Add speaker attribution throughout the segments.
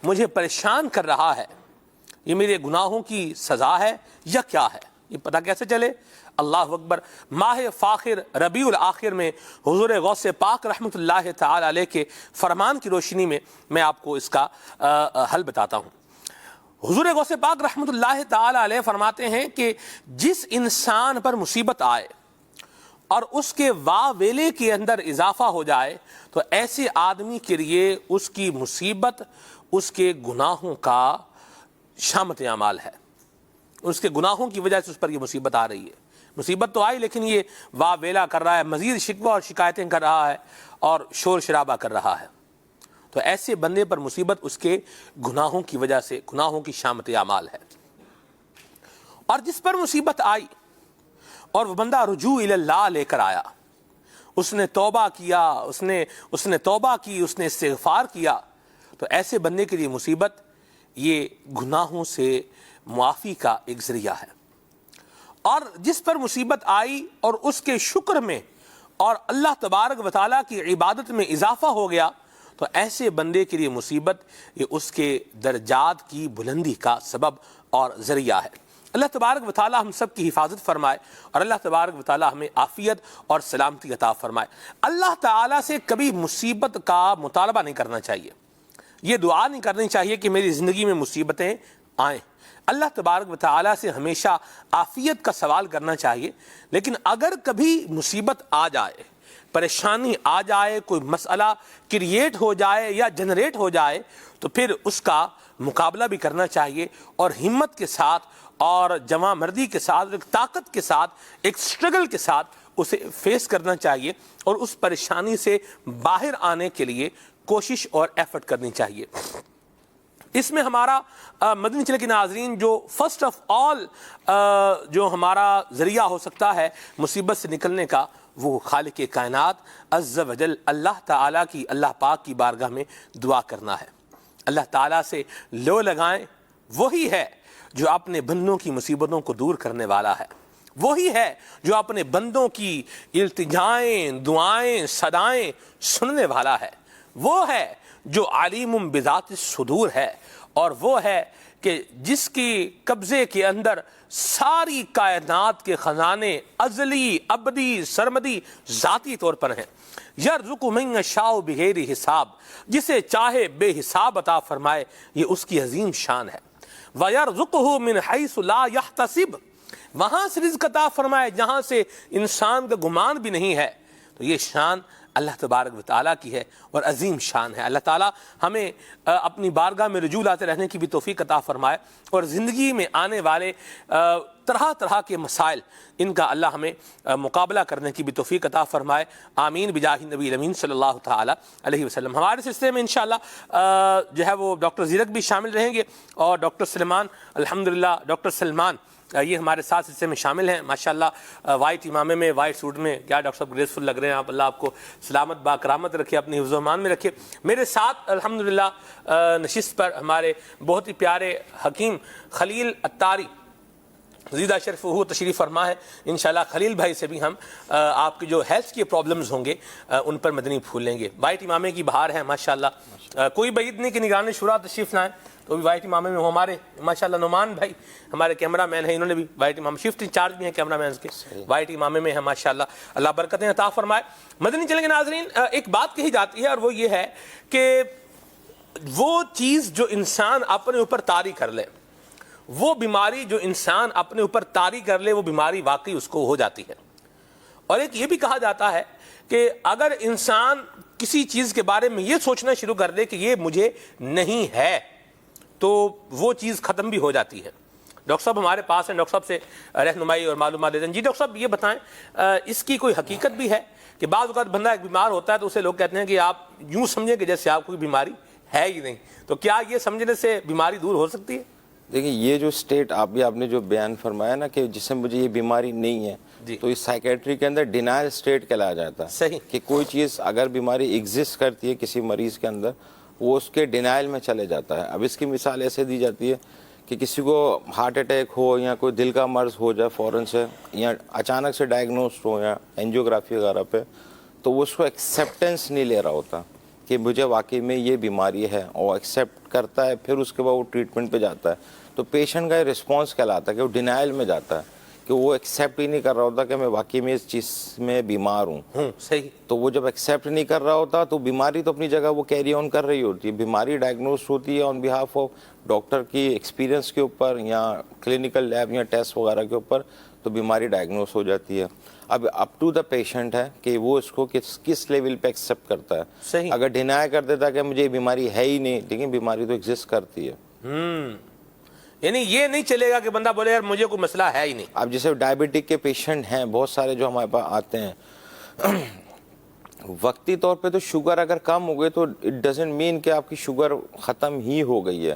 Speaker 1: مجھے پریشان کر رہا ہے، یہ میرے گناہوں کی سزا ہے یا کیا ہے؟ یہ پتہ کیسے چلے؟ اللہ اکبر، ماہ فاخر ربیع الاخر میں حضور غوث پاک رحمۃ اللہ تعالی علیہ کے فرمان کی روشنی میں آپ کو اس کا حل بتاتا ہوں۔ حضور غوث پاک رحمۃ اللہ تعالی علیہ فرماتے ہیں کہ جس انسان پر مصیبت آئے اور اس کے ویلے کے اندر اضافہ ہو جائے تو ایسے آدمی کے لیے اس کی مصیبت اس کے گناہوں کا شامت اعمال ہے، اس کے گناہوں کی وجہ سے اس پر یہ مصیبت آ رہی ہے۔ مصیبت تو آئی لیکن یہ ویلا کر رہا ہے، مزید شکوہ اور شکایتیں کر رہا ہے اور شور شرابہ کر رہا ہے، تو ایسے بندے پر مصیبت اس کے گناہوں کی وجہ سے، گناہوں کی شامت اعمال ہے۔ اور جس پر مصیبت آئی اور وہ بندہ رجوع الی اللہ لے کر آیا، اس نے توبہ کیا، اس نے توبہ کی، اس نے استغفار کیا، تو ایسے بندے کے لیے مصیبت یہ گناہوں سے معافی کا ایک ذریعہ ہے۔ اور جس پر مصیبت آئی اور اس کے شکر میں اور اللہ تبارک و تعالیٰ کی عبادت میں اضافہ ہو گیا تو ایسے بندے کے لیے مصیبت یہ اس کے درجات کی بلندی کا سبب اور ذریعہ ہے۔ اللہ تبارک و تعالیٰ ہم سب کی حفاظت فرمائے اور اللہ تبارک و تعالیٰ ہمیں عافیت اور سلامتی عطا فرمائے۔ اللہ تعالیٰ سے کبھی مصیبت کا مطالبہ نہیں کرنا چاہیے، یہ دعا نہیں کرنی چاہیے کہ میری زندگی میں مصیبتیں آئیں۔ اللہ تبارک و تعالیٰ سے ہمیشہ عافیت کا سوال کرنا چاہیے، لیکن اگر کبھی مصیبت آ جائے، پریشانی آ جائے، کوئی مسئلہ کریٹ ہو جائے یا جنریٹ ہو جائے تو پھر اس کا مقابلہ بھی کرنا چاہیے اور ہمت کے ساتھ اور جواں مردی کے ساتھ، ایک طاقت کے ساتھ، ایک سٹرگل کے ساتھ اسے فیس کرنا چاہیے اور اس پریشانی سے باہر آنے کے لیے کوشش اور ایفرٹ کرنی چاہیے۔ اس میں ہمارا مدنی چینل کے ناظرین جو فرسٹ آف آل جو ہمارا ذریعہ ہو سکتا ہے مصیبت سے نکلنے کا، وہ خالق کائنات عز و جل اللہ تعالیٰ کی، اللہ پاک کی بارگاہ میں دعا کرنا ہے۔ اللہ تعالیٰ سے لو لگائیں، وہی ہے جو اپنے بندوں کی مصیبتوں کو دور کرنے والا ہے، وہی ہے جو اپنے بندوں کی التجائیں، دعائیں، صدائیں سننے والا ہے، وہ ہے جو علیم بذات الصدور ہے، اور وہ ہے کہ جس کی قبضے کے اندر ساری کائنات کے خزانے ازلی، ابدی، سرمدی، ذاتی طور پر ہیں۔ یرزق من یشاء بغیر حساب، جسے چاہے بے حساب عطا فرمائے، یہ اس کی عظیم شان ہے۔ وَيَرْزُقُهُ مِنْ حَيْثُ لَا يَحْتَسِبُ، وہاں سے رزق عطا فرمائے جہاں سے انسان کا گمان بھی نہیں ہے، تو یہ شان اللہ تبارک و تعالیٰ کی ہے اور عظیم شان ہے۔ اللہ تعالیٰ ہمیں اپنی بارگاہ میں رجوع لاتے رہنے کی بھی توفیق عطا فرمائے اور زندگی میں آنے والے طرح طرح کے مسائل، ان کا اللہ ہمیں مقابلہ کرنے کی بھی توفیق عطا فرمائے۔ آمین بجاہ نبی امین صلی اللہ تعالیٰ علیہ وسلم۔ ہمارے سلسلے میں انشاءاللہ جو ہے وہ ڈاکٹر زیرک بھی شامل رہیں گے اور ڈاکٹر سلیمان، الحمدللہ ڈاکٹر سلمان یہ ہمارے ساتھ حصے میں شامل ہیں۔ ماشاءاللہ وائٹ امامے میں، وائٹ سوٹ میں، کیا ڈاکٹر صاحب گریسفل لگ رہے ہیں آپ، اللہ آپ کو سلامت با کرامت رکھے، اپنی حفظ و امان میں رکھے۔ میرے ساتھ الحمدللہ نشست پر ہمارے بہت ہی پیارے حکیم خلیل اتاری زیدہ شرف ہو تشریف فرما ہے۔ انشاءاللہ خلیل بھائی سے بھی ہم آپ کی جو ہیلتھ کے پرابلمز ہوں گے ان پر مدنی پھول لیں گے۔ وائٹ امامے کی بہار ہے ماشاءاللہ، کوئی بعید نہیں کہ نگران شورا تشریف لائیں تو بھی وائٹ امامے میں ہمارے ماشاءاللہ نعمان بھائی ہمارے کیمرہ مین ہیں، انہوں نے بھی وائٹ امام شفٹ انچارج بھی ہیں کیمرہ مینز کے، وائٹ امامے میں ہیں ماشاءاللہ، اللہ برکتیں عطا فرمائے۔ مدنی چینل کے ناظرین، ایک بات کہی جاتی ہے اور وہ یہ ہے کہ وہ چیز جو انسان اپنے اوپر طاری کر لے، وہ بیماری جو انسان اپنے اوپر طاری کر لے، وہ بیماری واقعی اس کو ہو جاتی ہے۔ اور ایک یہ بھی کہا جاتا ہے کہ اگر انسان کسی چیز کے بارے میں یہ سوچنا شروع کر دے کہ یہ مجھے نہیں ہے تو وہ چیز ختم بھی ہو جاتی ہے۔ ڈاکٹر صاحب ہمارے پاس ہیں، ڈاکٹر صاحب سے رہنمائی اور معلومات دیتے ہیں۔ جی ڈاکٹر صاحب یہ بتائیں، اس کی کوئی حقیقت بھی ہے کہ بعض اوقات بندہ ایک بیمار ہوتا ہے تو اسے لوگ کہتے ہیں کہ آپ یوں سمجھیں کہ جیسے آپ کو کوئی بیماری ہے ہی نہیں، تو کیا یہ سمجھنے سے بیماری دور ہو سکتی ہے؟
Speaker 2: دیکھیں یہ جو سٹیٹ آپ نے جو بیان فرمایا نا کہ جس سے مجھے یہ بیماری نہیں ہے، تو اس سائیکیٹری کے اندر ڈینائل سٹیٹ کہلایا جاتا ہے۔
Speaker 1: صحیح، کہ
Speaker 2: کوئی چیز اگر بیماری ایگزسٹ کرتی ہے کسی مریض کے اندر، وہ اس کے ڈینائل میں چلے جاتا ہے۔ اب اس کی مثال ایسے دی جاتی ہے کہ کسی کو ہارٹ اٹیک ہو یا کوئی دل کا مرض ہو جائے فوراً سے، یا اچانک سے ڈائگنوسڈ ہو یا اینجیوگرافی وغیرہ پہ، تو وہ اس کو ایکسیپٹنس نہیں لے رہا ہوتا کہ مجھے واقعی میں یہ بیماری ہے اور ایکسیپٹ کرتا ہے، پھر اس کے بعد وہ ٹریٹمنٹ پہ جاتا ہے، تو پیشنٹ کا یہ رسپانس کہلاتا ہے کہ وہ ڈینائل میں جاتا ہے، کہ وہ ایکسیپٹ ہی نہیں کر رہا ہوتا کہ میں واقعی میں اس چیز میں بیمار ہوں.
Speaker 1: صحیح.
Speaker 2: تو وہ جب ایکسیپٹ نہیں کر رہا ہوتا تو بیماری تو اپنی جگہ وہ کیری آن کر رہی ہوتی ہے. بیماری ڈائگنوز ہوتی ہے آن بہاف آف ڈاکٹر کی ایکسپیرینس کے اوپر یا کلینکل لیب یا ٹیسٹ وغیرہ کے اوپر، تو بیماری ڈائگنوز ہو جاتی ہے. اب اپ ٹو دا پیشنٹ ہے کہ وہ اس کو کس لیول پہ ایکسیپٹ کرتا ہے.
Speaker 1: صحیح.
Speaker 2: اگر ڈینائی کر دیتا کہ مجھے یہ بیماری ہے ہی نہیں، لیکن بیماری تو ایگزسٹ کرتی ہے.
Speaker 1: یعنی یہ نہیں چلے گا کہ بندہ بولے یار مجھے کوئی مسئلہ ہے ہی نہیں.
Speaker 2: اب جیسے ڈائبٹک کے پیشنٹ ہیں بہت سارے جو ہمارے پاس آتے ہیں، وقتی طور پہ تو شوگر اگر کم ہو گئی تو اٹ ڈزنٹ مین کہ آپ کی شوگر ختم ہی ہو گئی ہے.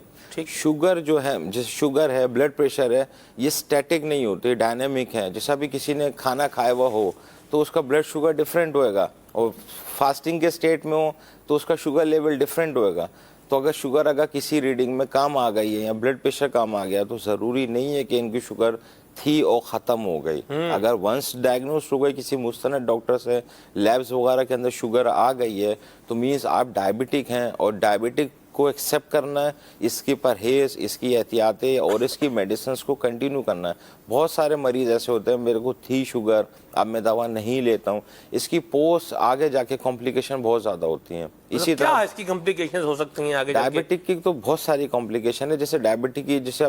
Speaker 2: شوگر جو ہے، جیسے شوگر ہے، بلڈ پریشر ہے، یہ سٹیٹک نہیں ہوتے، ڈائنامک ہے. جیسا بھی کسی نے کھانا کھایا ہوا ہو تو اس کا بلڈ شوگر ڈفرینٹ ہوئے گا، اور فاسٹنگ کے اسٹیٹ میں ہو تو اس کا شوگر لیول ڈفرینٹ ہوئے گا. تو اگر شوگر کسی ریڈنگ میں کم آ گئی ہے یا بلڈ پریشر کم آ گیا تو ضروری نہیں ہے کہ ان کی شوگر تھی اور ختم ہو گئی. اگر ونس ڈائگنوز ہو گئی کسی مستند ڈاکٹر سے، لیبز وغیرہ کے اندر شوگر آ گئی ہے، تو مینس آپ ڈائبٹک ہیں، اور ڈائبٹک کو ایکسیپٹ کرنا ہے، اس کی پرہیز، اس کی احتیاطیں اور اس کی میڈیسنس کو کنٹینیو کرنا ہے. بہت سارے مریض ایسے ہوتے ہیں میرے کو تھی شوگر، اب میں دوا نہیں لیتا ہوں، اس کی پوسٹ آگے جا کے کمپلیکیشن بہت زیادہ ہوتی ہیں. اسی طرح
Speaker 1: کیا اس کی کمپلیکیشنز ہو سکتی ہیں آگے جا کے؟
Speaker 2: ڈائبٹک کی تو بہت ساری کمپلیکیشن ہے. جیسے ڈائبٹک کی جیسے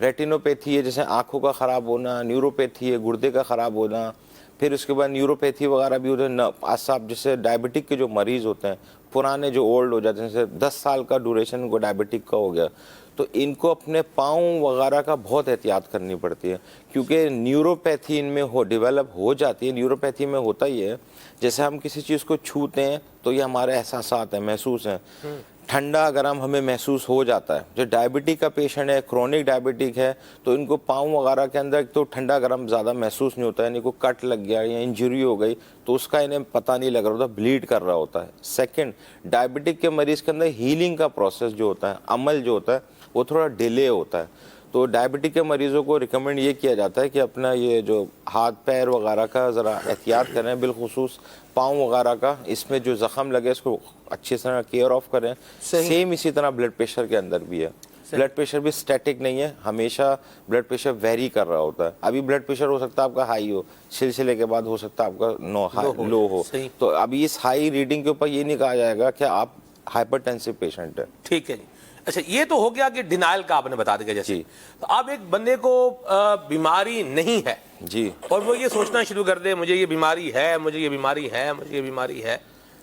Speaker 2: ریٹینوپیتھی ہے، جیسے آنکھوں کا خراب ہونا، نیوروپیتھی ہے، گردے کا خراب ہونا، پھر اس کے بعد نیوروپیتھی وغیرہ بھی ہوتے ہیں. اعصاب، جیسے ڈائبٹک کے جو مریض ہوتے ہیں پرانے، جو اولڈ ہو جاتے ہیں، جیسے 10 سال کا ڈوریشن ان کو ڈائبٹک کا ہو گیا، تو ان کو اپنے پاؤں وغیرہ کا بہت احتیاط کرنی پڑتی ہے، کیونکہ نیوروپیتھی ان میں ڈیولپ ہو جاتی ہے. نیوروپیتھی میں ہوتا ہی ہے جیسے ہم کسی چیز کو چھوتے ہیں تو یہ ہمارے احساسات ہیں، محسوس ہیں. ٹھنڈا گرم ہمیں محسوس ہو جاتا ہے. جو ڈائبٹک کا پیشنٹ ہے، کرونک ڈائبٹک ہے، تو ان کو پاؤں وغیرہ کے اندر تو ٹھنڈا گرم زیادہ محسوس نہیں ہوتا ہے. یعنی کوئی کٹ لگ گیا یا انجری ہو گئی تو اس کا انہیں پتہ نہیں لگ رہا ہوتا، بلیڈ کر رہا ہوتا ہے. سیکنڈ، ڈائبٹک کے مریض کے اندر ہیلنگ کا پروسیس جو ہوتا ہے، عمل جو ہوتا ہے، وہ تھوڑا ڈیلے ہوتا ہے. تو ڈائبٹک کے مریضوں کو ریکمینڈ یہ کیا جاتا ہے کہ اپنا یہ جو ہاتھ پیر وغیرہ کا ذرا احتیاط کریں، بالخصوص پاؤں وغیرہ کا. اس میں جو زخم لگے اس کو اچھی طرح کیئر آف کریں. سیم اسی طرح بلڈ پریشر کے اندر بھی ہے. بلڈ پریشر بھی سٹیٹک نہیں ہے، ہمیشہ بلڈ پریشر ویری کر رہا ہوتا ہے. ابھی بلڈ پریشر ہو سکتا ہے آپ کا ہائی ہو، سلسلے کے بعد ہو سکتا ہے آپ کا لو ہو. تو ابھی اس ہائی ریڈنگ کے اوپر یہ نہیں کہا جائے گا کہ آپ ہائپر ٹینسو پیشنٹ ہے.
Speaker 1: ٹھیک ہے جی. اچھا، یہ تو ہو گیا کہ ڈینائل کا آپ نے بتا دیا جیسے. تو اب ایک بندے کو بیماری نہیں ہے
Speaker 2: جی،
Speaker 1: اور وہ یہ سوچنا شروع کر دے مجھے یہ بیماری ہے، مجھے یہ بیماری ہے، مجھے یہ بیماری ہے.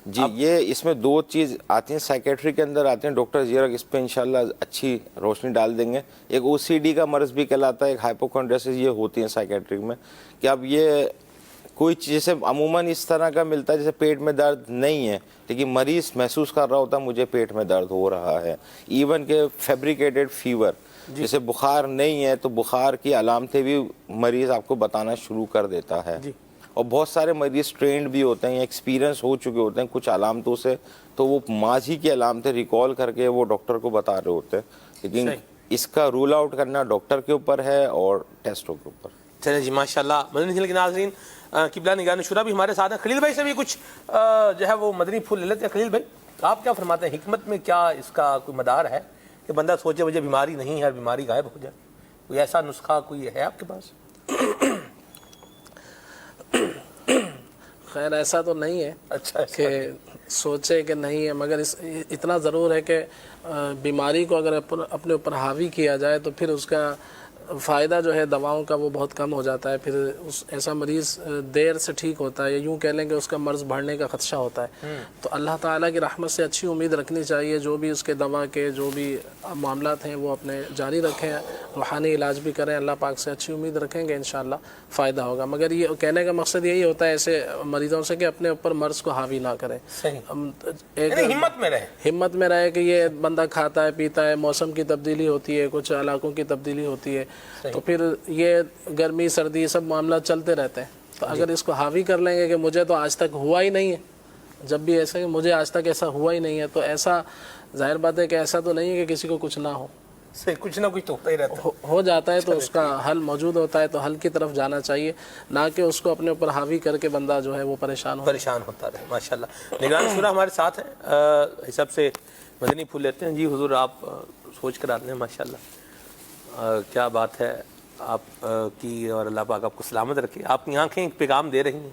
Speaker 2: جی، یہ اس میں دو چیز آتی ہیں سائیکیٹری کے اندر آتے ہیں. ڈاکٹر زیرک اس پہ انشاءاللہ اچھی روشنی ڈال دیں گے. ایک او سی ڈی کا مرض بھی کہلاتا ہے، ایک ہائپوکونڈریسس، یہ ہوتی ہیں سائیکیٹرک میں. کہ اب یہ کوئی چیز سے عموماً اس طرح کا ملتا ہے جیسے پیٹ میں درد نہیں ہے لیکن مریض محسوس کر رہا ہوتا ہے مجھے پیٹ میں درد ہو رہا ہے. ایون کہ فیبریکیٹڈ فیور، جیسے بخار نہیں ہے تو بخار کی علامتیں بھی مریض آپ کو بتانا شروع کر دیتا ہے. اور بہت سارے مریض ٹرینڈ بھی ہوتے ہیں یا ایکسپیرینس ہو چکے ہوتے ہیں کچھ علامتوں سے، تو وہ ماضی کی علامتیں ریکال کر کے وہ ڈاکٹر کو بتا رہے ہوتے ہیں. لیکن اس کا رول آؤٹ کرنا ڈاکٹر کے اوپر ہے اور ٹیسٹوں کے اوپر.
Speaker 1: چلیں جی، ماشاءاللہ. مدنی چینل کے ناظرین، قبلہ نگران شورا بھی ہمارے ساتھ ہیں. خلیل بھائی سے بھی کچھ جو ہے وہ مدنی پھول لے لیتے ہیں. خلیل بھائی، آپ کیا فرماتے ہیں؟ حکمت میں کیا اس کا کوئی مدار ہے کہ بندہ سوچے مجھے بیماری نہیں ہے اور بیماری غائب ہو جائے؟ کوئی ایسا نسخہ کوئی ہے آپ کے پاس؟
Speaker 3: خیر ایسا تو نہیں ہے
Speaker 1: اچھا
Speaker 3: کہ سوچے کہ نہیں ہے، مگر اتنا ضرور ہے کہ بیماری کو اگر اپنے اوپر حاوی کیا جائے تو پھر اس کا فائدہ جو ہے دواؤں کا وہ بہت کم ہو جاتا ہے. پھر ایسا مریض دیر سے ٹھیک ہوتا ہے، یا یوں کہہ لیں کہ اس کا مرض بڑھنے کا خدشہ ہوتا ہے. تو اللہ تعالیٰ کی رحمت سے اچھی امید رکھنی چاہیے. جو بھی اس کے دوا کے جو بھی معاملات ہیں وہ اپنے جاری رکھیں، روحانی علاج بھی کریں، اللہ پاک سے اچھی امید رکھیں گے انشاءاللہ فائدہ ہوگا. مگر یہ کہنے کا مقصد یہی ہوتا ہے ایسے مریضوں سے کہ اپنے اوپر مرض کو حاوی نہ کریں. ایک ہمت میں رہے کہ یہ بندہ کھاتا ہے پیتا ہے، موسم کی تبدیلی ہوتی ہے، کچھ علاقوں کی تبدیلی ہوتی ہے، تو پھر یہ گرمی سردی سب معاملات چلتے رہتے ہیں. تو اگر اس کو حاوی کر لیں گے کہ مجھے تو آج تک ہوا ہی نہیں ہے، جب بھی ایسا کہ مجھے آج تک ایسا ہوا ہی نہیں ہے، تو ایسا ظاہر بات ہے کہ ایسا تو نہیں ہے کہ کسی کو کچھ نہ ہو.
Speaker 1: صحیح، کچھ نہ کچھ تو ہوتا ہی رہتا ہے.
Speaker 3: ہو جاتا ہے تو اس کا حل موجود ہوتا ہے، تو حل کی طرف جانا چاہیے، نہ کہ اس کو اپنے اوپر حاوی کر کے بندہ جو ہے وہ پریشان ہو.
Speaker 1: پریشان ہوتا رہے. ماشاءاللہ نگران شورا ہمارے ساتھ ہیں، حساب سے مدنی پھول لیتے ہیں. جی حضور آپ سوچ کر آتے ہیں ماشاءاللہ، کیا بات ہے آپ کی، اور اللہ پاک آپ کو سلامت رکھے. آپ کی آنکھیں ایک پیغام دے رہی ہیں.